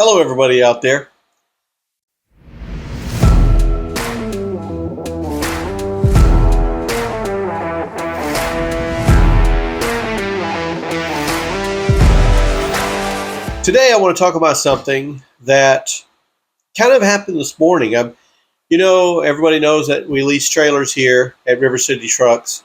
Hello, everybody out there. Today, I want to talk about something that kind of happened this morning. Everybody knows that we lease trailers here at River City Trucks,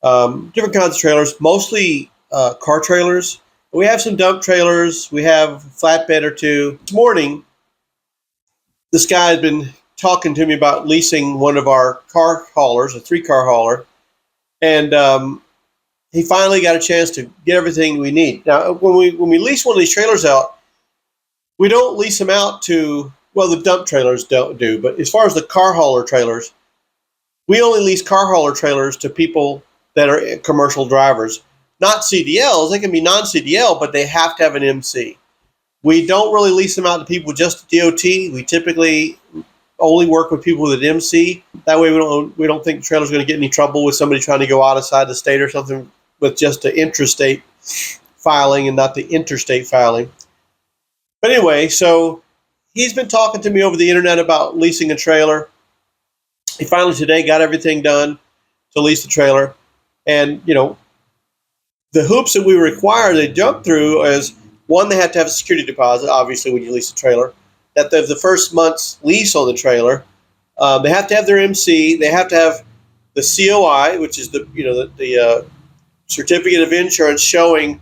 different kinds of trailers, mostly car trailers. We have some dump trailers. We have a flatbed or two. This morning, this guy has been talking to me about leasing one of our car haulers, a three-car hauler, and he finally got a chance to get everything we need. Now, when we lease one of these trailers out, we don't lease them out to, well, the dump trailers don't do, but as far as the car hauler trailers, we only lease car hauler trailers to people that are commercial drivers, not CDLs. They can be non-CDL, but they have to have an MC. We don't really lease them out to people just DOT. We typically only work with people with an MC. That way we don't think the trailer's going to get any trouble with somebody trying to go outside the state or something with just the intrastate filing and not the interstate filing. But anyway, so he's been talking to me over the internet about leasing a trailer. He finally today got everything done to lease the trailer. And, the hoops that we require they jump through is, one, they have to have a security deposit, obviously, when you lease a trailer. That the first month's lease on the trailer. They have to have their MC. They have to have the COI, which is the certificate of insurance showing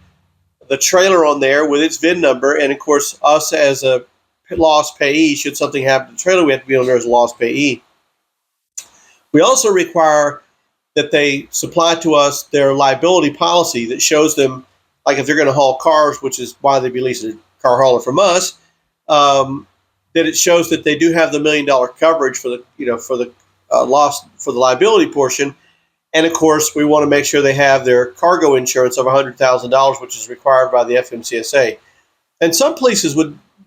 the trailer on there with its VIN number. And, of course, us as a lost payee, should something happen to the trailer, we have to be on there as a lost payee. We also require that they supply to us their liability policy that shows them, like if they're going to haul cars, which is why they'd be leasing a car hauler from us, that it shows that they do have the $1 million coverage for the loss for the liability portion. And of course, we want to make sure they have their cargo insurance of $100,000, which is required by the FMCSA. And some places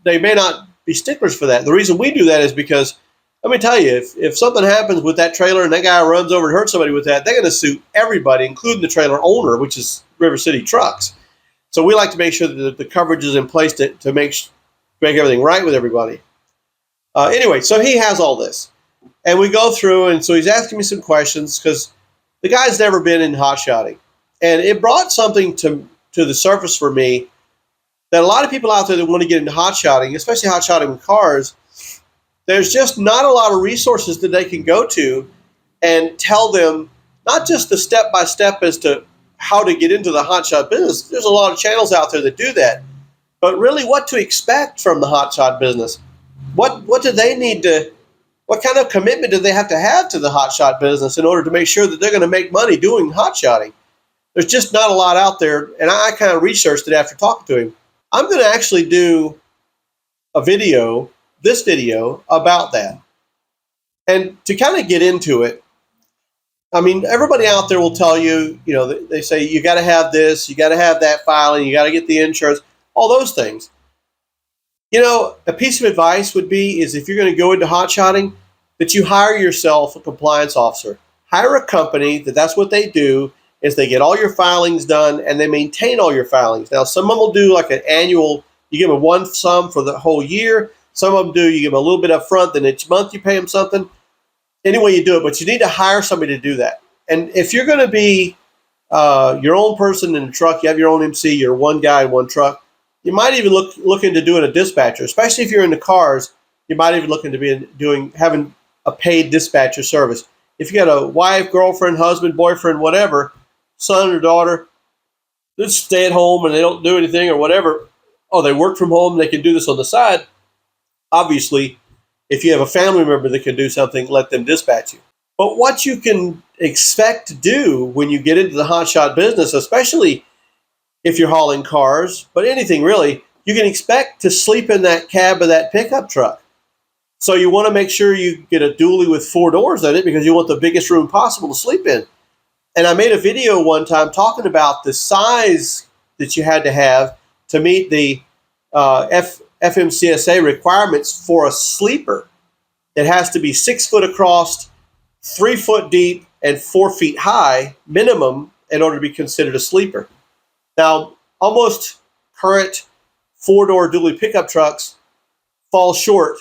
they may not be sticklers for that. The reason we do that is because, let me tell you, if something happens with that trailer and that guy runs over and hurts somebody with that, they're going to sue everybody, including the trailer owner, which is River City Trucks. So we like to make sure that the coverage is in place to make everything right with everybody. Anyway, so he has all this. And we go through, and so he's asking me some questions because the guy's never been in hotshotting. And it brought something to the surface for me that a lot of people out there that want to get into hotshotting, especially hotshotting with cars, there's just not a lot of resources that they can go to and tell them not just the step-by-step as to how to get into the hotshot business. There's a lot of channels out there that do that. But really what to expect from the hotshot business. What do they need to, what kind of commitment do they have to the hotshot business in order to make sure that they're going to make money doing hotshotting? There's just not a lot out there, and I kind of researched it after talking to him. I'm going to actually do this video about that. And to kind of get into it, I mean, everybody out there will tell you, they say you got to have this, you got to have that filing, you got to get the insurance, all those things. A piece of advice would be is if you're going to go into hotshotting, that you hire yourself a compliance officer. Hire a company that's what they do is they get all your filings done and they maintain all your filings. Now, some of them will do like an annual, you give them one sum for the whole year. Some of them do, you give them a little bit up front, then each month you pay them something. Any way you do it, but you need to hire somebody to do that. And if you're going to be your own person in the truck, you have your own MC, you're one guy in one truck, you might even look into doing a dispatcher, especially if you're into cars. You might even look into having a paid dispatcher service. If you got a wife, girlfriend, husband, boyfriend, whatever, son or daughter, just stay at home and they don't do anything or whatever. Oh, they work from home, they can do this on the side. Obviously, if you have a family member that can do something, let them dispatch you. But what you can expect to do when you get into the hotshot business, especially if you're hauling cars, but anything really, you can expect to sleep in that cab of that pickup truck. So you want to make sure you get a dually with 4 doors in it because you want the biggest room possible to sleep in. And I made a video one time talking about the size that you had to have to meet the FMCSA requirements for a sleeper. It has to be 6 foot across, 3 foot deep, and 4 feet high minimum in order to be considered a sleeper. Now, almost current 4-door dually pickup trucks fall short.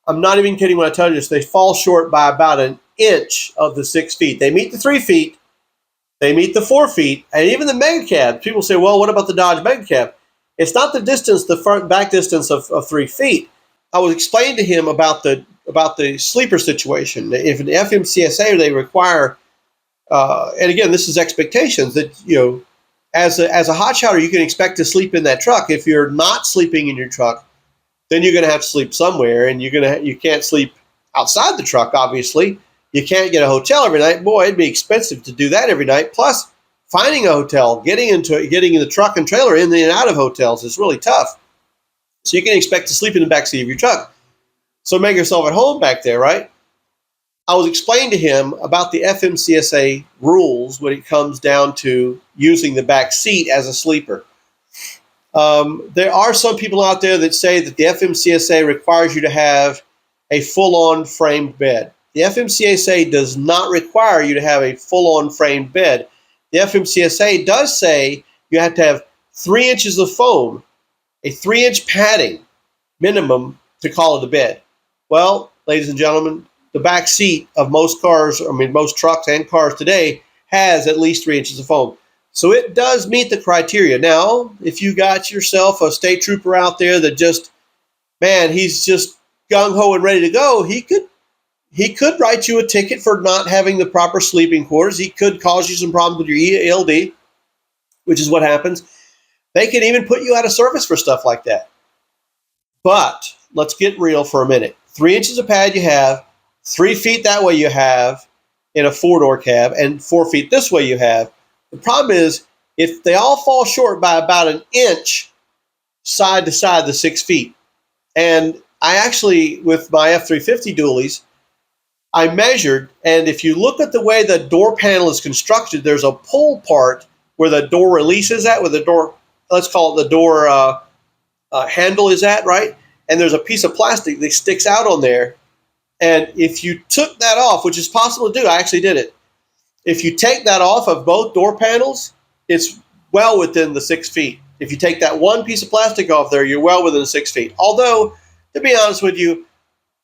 I'm not even kidding when I tell you this. They fall short by about an inch of the 6 feet. They meet the 3 feet. They meet the 4 feet. And even the mega cab. People say, well, what about the Dodge mega cab? It's not the distance, the front back distance of 3 feet. I was explaining to him about the sleeper situation. If an FMCSA, they require, and again, this is expectations that, as a hot shotter, you can expect to sleep in that truck. If you're not sleeping in your truck, then you're going to have to sleep somewhere, and you can't sleep outside the truck. Obviously, you can't get a hotel every night. Boy, it'd be expensive to do that every night. Plus, finding a hotel, getting in the truck and trailer in and out of hotels is really tough. So you can expect to sleep in the backseat of your truck. So make yourself at home back there, right? I was explaining to him about the FMCSA rules when it comes down to using the back seat as a sleeper. There are some people out there that say that the FMCSA requires you to have a full-on framed bed. The FMCSA does not require you to have a full-on framed bed. The FMCSA does say you have to have 3 inches of foam, a 3-inch padding minimum to call it a bed. Well, ladies and gentlemen, the back seat of most trucks and cars today has at least 3 inches of foam. So it does meet the criteria. Now, if you got yourself a state trooper out there that he's just gung-ho and ready to go, he could write you a ticket for not having the proper sleeping quarters. He could cause you some problems with your ELD, which is what happens. They can even put you out of service for stuff like that. But let's get real for a minute. 3 inches of pad you have, 3 feet that way you have in a 4-door cab, and 4 feet this way you have. The problem is, if they all fall short by about an inch side to side, the 6 feet. And I actually, with my F350 dualies, I measured, and if you look at the way the door panel is constructed, there's a pull part where the door releases at, where the door, let's call it the door handle is at, right? And there's a piece of plastic that sticks out on there. And if you took that off, which is possible to do, I actually did it. If you take that off of both door panels, it's well within the 6 feet. If you take that one piece of plastic off there, you're well within 6 feet. Although, to be honest with you,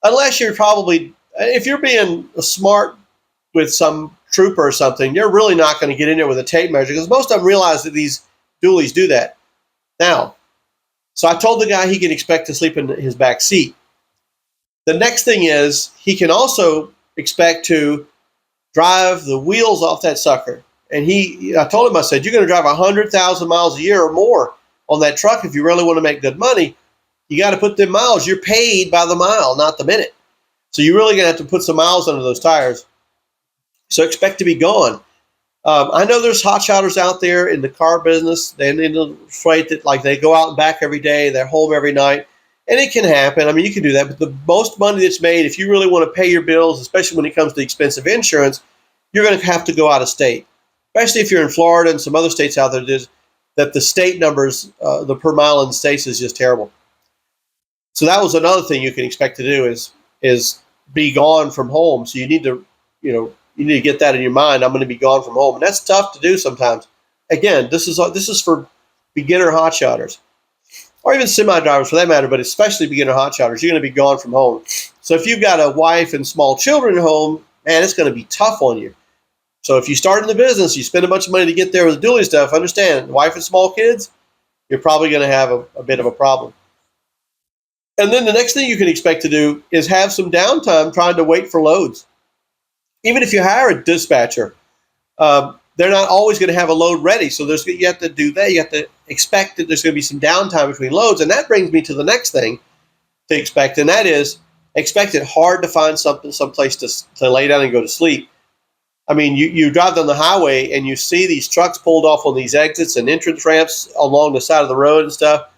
if you're being smart with some trooper or something, you're really not going to get in there with a tape measure, because most of them realize that these dualies do that. Now, so I told the guy he can expect to sleep in his back seat. The next thing is he can also expect to drive the wheels off that sucker. And I told him, I said, you're going to drive 100,000 miles a year or more on that truck if you really want to make good money. You got to put them miles. You're paid by the mile, not the minute. So you're really going to have to put some miles under those tires. So expect to be gone. I know there's hot shotters out there in the car business. They need to freight that, like, they go out and back every day. They're home every night. And it can happen. I mean, you can do that. But the most money that's made, if you really want to pay your bills, especially when it comes to expensive insurance, you're going to have to go out of state. Especially if you're in Florida and some other states out there, that the state numbers, the per mile in the states is just terrible. So that was another thing you can expect to do is be gone from home. So you need to get that in your mind. I'm going to be gone from home. And that's tough to do sometimes. Again, this is for beginner hot shotters, or even semi-drivers for that matter, but especially beginner hot shotters. You're going to be gone from home. So if you've got a wife and small children at home, man, it's going to be tough on you. So if you start in the business, you spend a bunch of money to get there with the dually stuff, understand, wife and small kids, you're probably going to have a bit of a problem. And then the next thing you can expect to do is have some downtime trying to wait for loads. Even if you hire a dispatcher, they're not always going to have a load ready. So you have to do that. You have to expect that there's going to be some downtime between loads. And that brings me to the next thing to expect, and that is expect it hard to find someplace to lay down and go to sleep. I mean, you drive down the highway and you see these trucks pulled off on these exits and entrance ramps along the side of the road and stuff.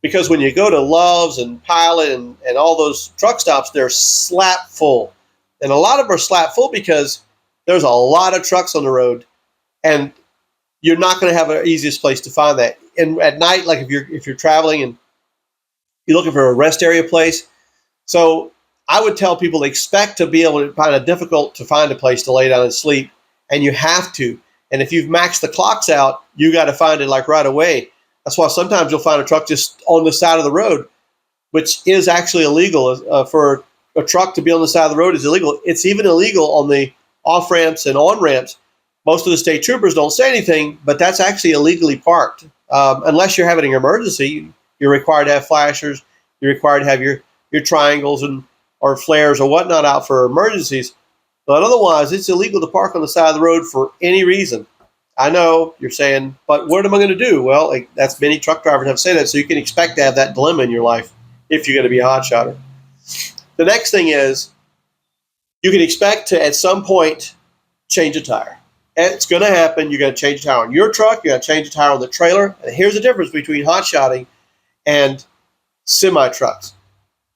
Because when you go to Love's and Pilot and all those truck stops, they're slap full. And a lot of them are slap full because there's a lot of trucks on the road, and you're not going to have an easiest place to find that. And at night, like if you're traveling and you're looking for a rest area place, so I would tell people to expect to be able to find it difficult to find a place to lay down and sleep, and you have to. And if you've maxed the clocks out, you got to find it like right away. That's why sometimes you'll find a truck just on the side of the road. which is actually illegal for a truck to be on the side of the road is illegal. It's even illegal on the off ramps and on ramps. Most of the state troopers don't say anything, but that's actually illegally parked. Unless you're having an emergency, you're required to have flashers. You're required to have your triangles and or flares or whatnot out for emergencies. But otherwise, it's illegal to park on the side of the road for any reason. I know you're saying, but what am I going to do? Well, that's many truck drivers have said that, so you can expect to have that dilemma in your life if you're going to be a hotshotter. The next thing is you can expect to, at some point, change a tire. It's going to happen. You're going to change a tire on your truck. You're going to change a tire on the trailer. And here's the difference between hotshotting and semi-trucks.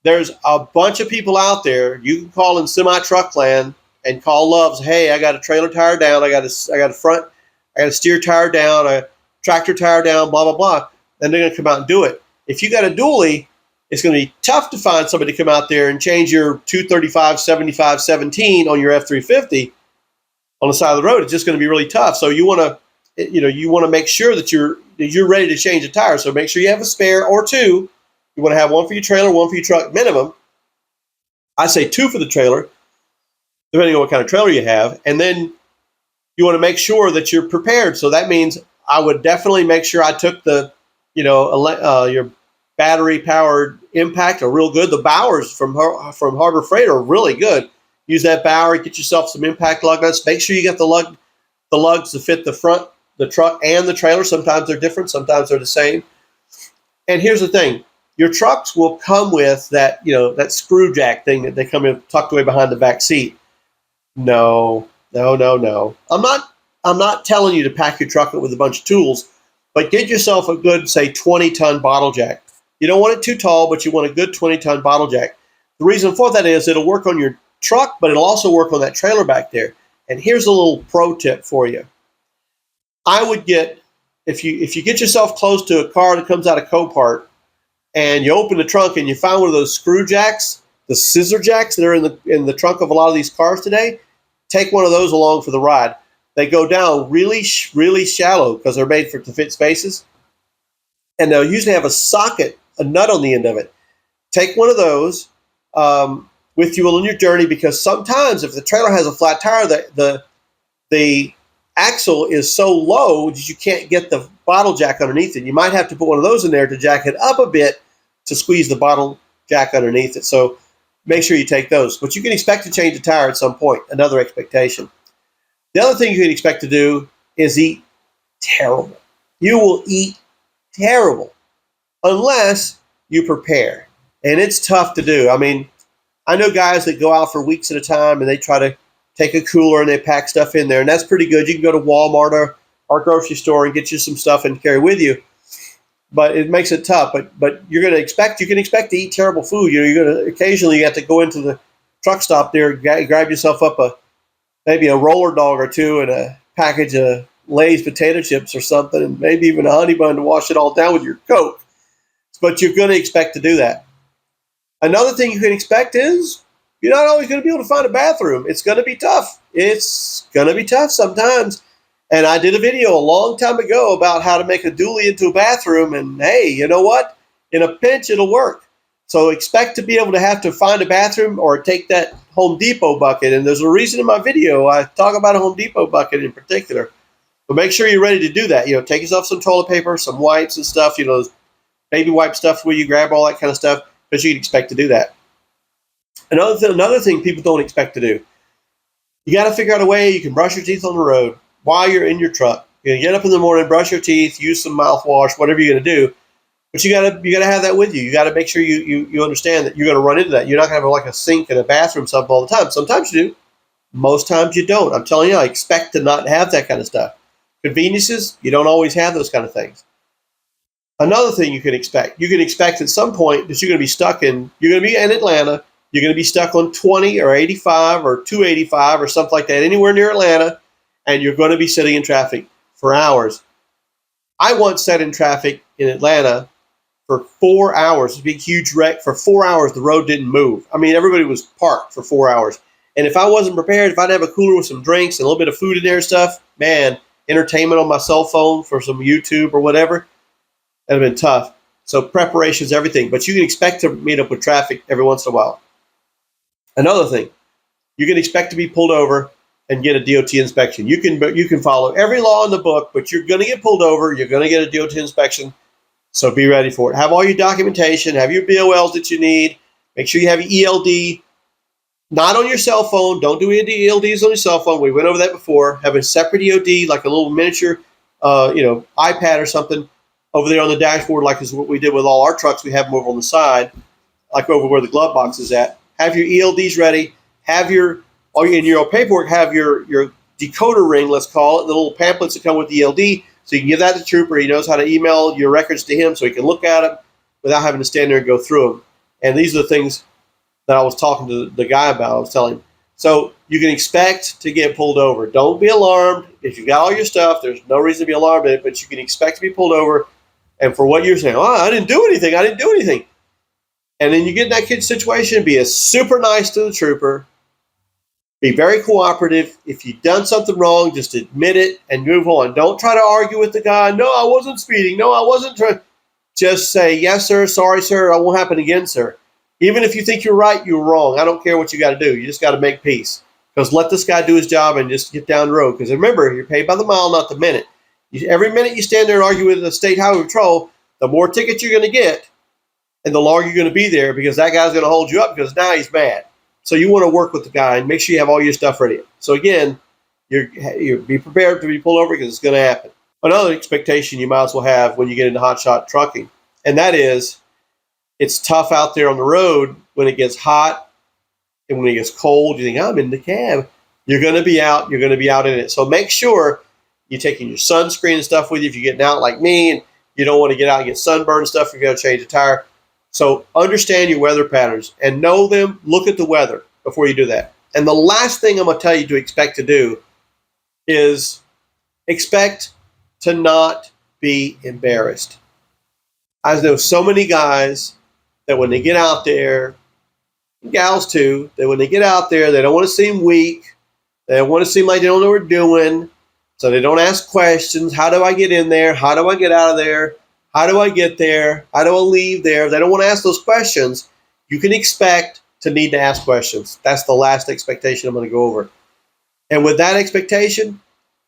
There's a bunch of people out there. You can call in semi-truck land and call Love's. Hey, I got a trailer tire down. I got a steer tire down, a tractor tire down, blah, blah, blah. Then they're going to come out and do it. If you got a dually, it's going to be tough to find somebody to come out there and change your 235, 75, 17 on your F-350 on the side of the road. It's just going to be really tough. So you want to make sure that you're ready to change a tire. So make sure you have a spare or two. You want to have one for your trailer, one for your truck minimum. I say two for the trailer, depending on what kind of trailer you have. And then you want to make sure that you're prepared. So that means I would definitely make sure I took the, your battery-powered impact are real good. The Bowers from Harbor Freight are really good. Use that Bower, get yourself some impact lug nuts. Make sure you get the lugs to fit the front, the truck, and the trailer. Sometimes they're different. Sometimes they're the same. And here's the thing. Your trucks will come with that, that screw jack thing that they come in tucked away behind the back seat. No. I'm not telling you to pack your truck up with a bunch of tools, but get yourself a good, say, 20-ton bottle jack. You don't want it too tall, but you want a good 20-ton bottle jack. The reason for that is it'll work on your truck, but it'll also work on that trailer back there. And here's a little pro tip for you. I would get, if you get yourself close to a car that comes out of Copart, and you open the trunk and you find one of those screw jacks, the scissor jacks that are in the trunk of a lot of these cars today, take one of those along for the ride. They go down really, really shallow because they're made to fit spaces. And they'll usually have a socket, a nut on the end of it. Take one of those with you on your journey, because sometimes if the trailer has a flat tire, the axle is so low that you can't get the bottle jack underneath it. You might have to put one of those in there to jack it up a bit to squeeze the bottle jack underneath it. So make sure you take those. But you can expect to change the tire at some point, another expectation. The other thing you can expect to do is eat terrible. You will eat terrible unless you prepare. And it's tough to do. I mean, I know guys that go out for weeks at a time and they try to take a cooler and they pack stuff in there, and that's pretty good. You can go to Walmart or grocery store and get you some stuff and carry with you. But it makes it tough. But you can expect to eat terrible food. You're going to occasionally you have to go into the truck stop there, grab yourself up maybe a roller dog or two and a package of Lay's potato chips or something, and maybe even a honey bun to wash it all down with your Coke. But you're going to expect to do that. Another thing you can expect is you're not always going to be able to find a bathroom. It's going to be tough. It's going to be tough sometimes. And I did a video a long time ago about how to make a dually into a bathroom. And hey, you know what? In a pinch, it'll work. So expect to be able to have to find a bathroom or take that Home Depot bucket. And there's a reason in my video I talk about a Home Depot bucket in particular. But make sure you're ready to do that. Take yourself some toilet paper, some wipes and stuff, baby wipe stuff where you grab all that kind of stuff, because you can expect to do that. Another thing people don't expect to do, you got to figure out a way you can brush your teeth on the road while you're in your truck. You're going to get up in the morning, brush your teeth, use some mouthwash, whatever you're going to do. But you got to have that with you. You got to make sure you understand that you're going to run into that. You're not going to have like a sink and a bathroom stuff all the time. Sometimes you do. Most times you don't. I'm telling you, I expect to not have that kind of stuff. Conveniences, you don't always have those kind of things. Another thing you can expect at some point that you're going to be in Atlanta. You're going to be stuck on 20 or 85 or 285 or something like that, anywhere near Atlanta, and you're going to be sitting in traffic for hours. I once sat in traffic in Atlanta for 4 hours. It was a big, huge wreck. For 4 hours, the road didn't move. I mean, everybody was parked for 4 hours. And if I wasn't prepared, if I'd have a cooler with some drinks and a little bit of food in there and stuff, man, entertainment on my cell phone for some YouTube or whatever, that'd have been tough. So preparation is everything. But you can expect to meet up with traffic every once in a while. Another thing, you can expect to be pulled over and get a DOT inspection. You can follow every law in the book, but you're going to get pulled over. You're going to get a DOT inspection. So be ready for it. Have all your documentation. Have your BOLs that you need. Make sure you have your ELD. Not on your cell phone. Don't do any ELDs on your cell phone. We went over that before. Have a separate ELD, like a little miniature, iPad or something over there on the dashboard, like is what we did with all our trucks. We have them over on the side, like over where the glove box is at. Have your ELDs ready. Have in your paperwork, have your decoder ring, let's call it, the little pamphlets that come with the ELD, so you can give that to the trooper. He knows how to email your records to him so he can look at them without having to stand there and go through them. And these are the things that I was talking to the guy about. I was telling him. So you can expect to get pulled over. Don't be alarmed. If you've got all your stuff, there's no reason to be alarmed at it, but you can expect to be pulled over. And for what you're saying, I didn't do anything. And then you get in that kid situation, be super nice to the trooper. Be very cooperative. If you've done something wrong, just admit it and move on. Don't try to argue with the guy. No, I wasn't speeding. No, I wasn't trying. Just say, yes, sir. Sorry, sir. It won't happen again, sir. Even if you think you're right, you're wrong. I don't care what you got to do. You just got to make peace. Because let this guy do his job and just get down the road. Because remember, you're paid by the mile, not the minute. Every minute you stand there and argue with the state highway patrol, the more tickets you're going to get and the longer you're going to be there, because that guy's going to hold you up because now he's mad. So you want to work with the guy and make sure you have all your stuff ready. So again, you be prepared to be pulled over because it's going to happen. Another expectation you might as well have when you get into hotshot trucking, and that is it's tough out there on the road when it gets hot and when it gets cold. You think, I'm in the cab. You're going to be out. You're going to be out in it. So make sure you're taking your sunscreen and stuff with you if you're getting out like me and you don't want to get out and get sunburned and stuff. You're going to change a tire. So understand your weather patterns and know them. Look at the weather before you do that. And the last thing I'm going to tell you to expect to do is expect to not be embarrassed. I know so many guys that when they get out there, gals too, that when they get out there, they don't want to seem weak. They don't want to seem like they don't know what they're doing. So they don't ask questions. How do I get in there? How do I get out of there? How do I get there? How do I leave there? They don't want to ask those questions. You can expect to need to ask questions. That's the last expectation I'm going to go over. And with that expectation,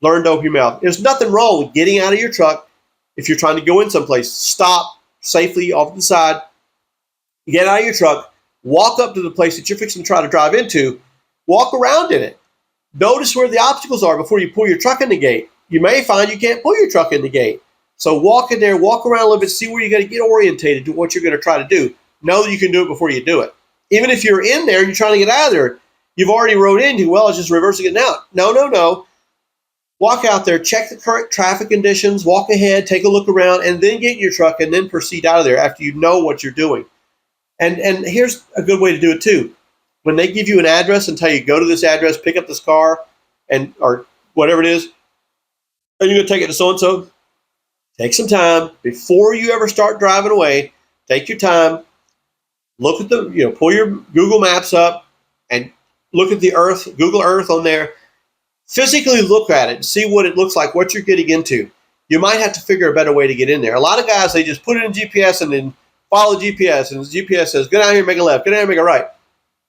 learn to open your mouth. There's nothing wrong with getting out of your truck if you're trying to go in someplace. Stop safely off to the side. Get out of your truck. Walk up to the place that you're fixing to try to drive into. Walk around in it. Notice where the obstacles are before you pull your truck in the gate. You may find you can't pull your truck in the gate. So walk in there, walk around a little bit, see where you got to get orientated to what you're going to try to do. Know that you can do it before you do it. Even if you're in there and you're trying to get out of there, you've already rode into, well, it's just reversing it out. No. Walk out there, check the current traffic conditions, walk ahead, take a look around, and then get in your truck and then proceed out of there after you know what you're doing. And here's a good way to do it too. When they give you an address and tell you, go to this address, pick up this car, or whatever it is, and you're going to take it to so-and-so, take some time before you ever start driving away. Take your time. Look at pull your Google Maps up and look at the Google Earth on there. Physically look at it and see what it looks like, what you're getting into. You might have to figure a better way to get in there. A lot of guys, they just put it in GPS and then follow GPS, and the GPS says, get out here, make a left, get out here, make a right.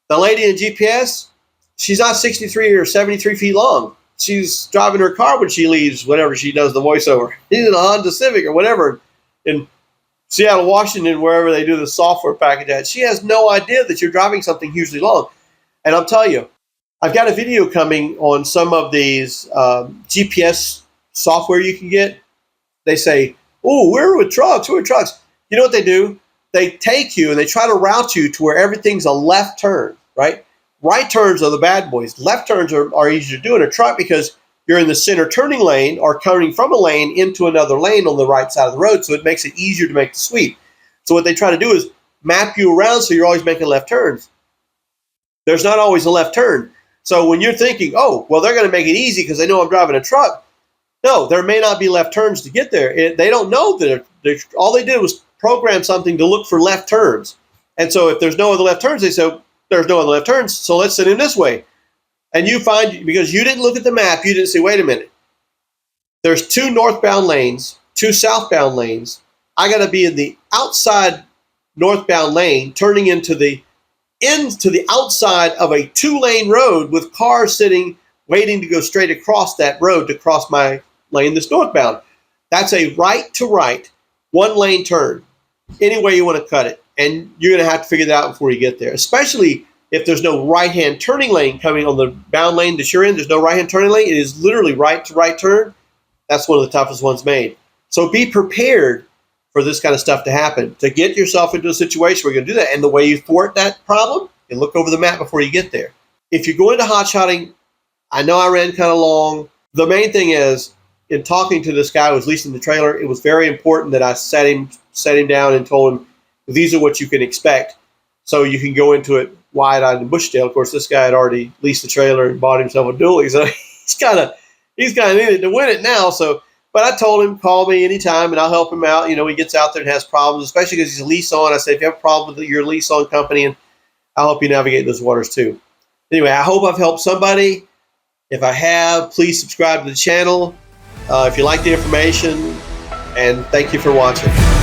The lady in GPS, she's not 63 or 73 feet long. She's driving her car when she leaves, whenever she does the voiceover. She's in a Honda Civic or whatever in Seattle, Washington, wherever they do the software package at. She has no idea that you're driving something hugely long. And I'll tell you, I've got a video coming on some of these GPS software you can get. They say, oh, we're with trucks. You know what they do? They take you and they try to route you to where everything's a left turn, right? Right turns are the bad boys. Left turns are easier to do in a truck because you're in the center turning lane or coming from a lane into another lane on the right side of the road, so it makes it easier to make the sweep. So what they try to do is map you around so you're always making left turns. There's not always a left turn. So when you're thinking, oh, well, they're going to make it easy because they know I'm driving a truck. No, there may not be left turns to get there. They don't know that all they did was program something to look for left turns. And so if there's no other left turns, they say, there's no other left turns, so let's send him this way. And you find, because you didn't look at the map, you didn't say, wait a minute. There's 2 northbound lanes, 2 southbound lanes. I got to be in the outside northbound lane, turning into the outside of a 2-lane road with cars sitting, waiting to go straight across that road to cross my lane that's northbound. That's a right to right, 1-lane turn, any way you want to cut it. And you're going to have to figure that out before you get there, especially if there's no right-hand turning lane coming on the bound lane that you're in. There's no right-hand turning lane. It is literally right to right turn. That's one of the toughest ones made. So be prepared for this kind of stuff to happen, to get yourself into a situation where you're going to do that. And the way you thwart that problem, you look over the map before you get there. If you're going to hotshotting, I know I ran kind of long. The main thing is, in talking to this guy who was leasing the trailer, it was very important that I sat him down and told him, these are what you can expect. So you can go into it wide-eyed and bushy-tailed. Of course, this guy had already leased the trailer and bought himself a dually, so he's kind of needed to win it now. So, but I told him, call me anytime and I'll help him out. You know, he gets out there and has problems, especially because he's a lease on. I said, if you have a problem with your lease on company, and I'll help you navigate those waters too. Anyway, I hope I've helped somebody. If I have, please subscribe to the channel if you like the information, and thank you for watching.